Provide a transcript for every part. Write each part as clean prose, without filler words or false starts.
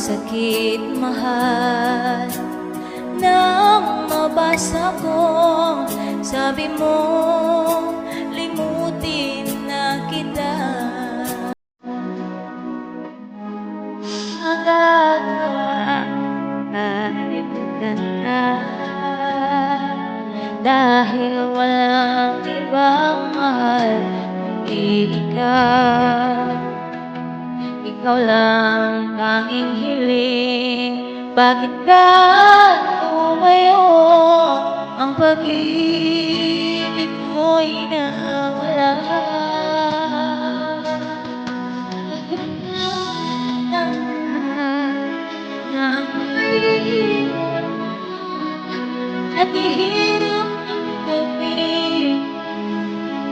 sakit, mahal. Nang mabasa ko, sabi mo, limutin na kita. Nakakalimutan ka, dahil walang ibang mahal kundi ikaw. Ikaw lang tanging hiling. Bakit ka tumayo? Ang pag-ibig mo'y nawala. Naghihirap ng gabi,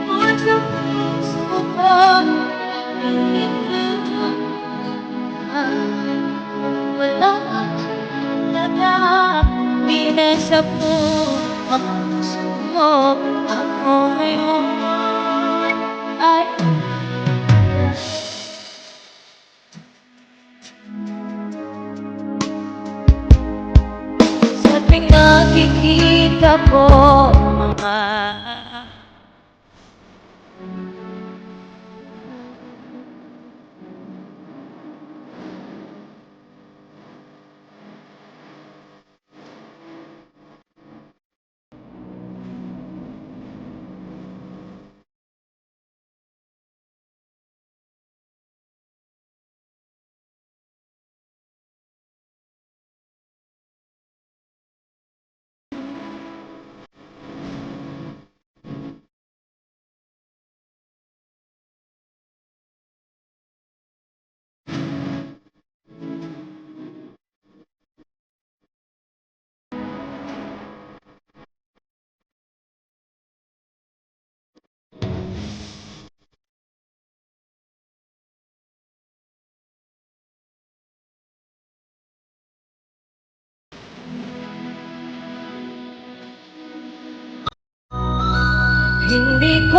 puso ko wala talaga. Pinasap mo ang puso mo, ako ngayon ay sa tuwing nakikita ko mga hindi ko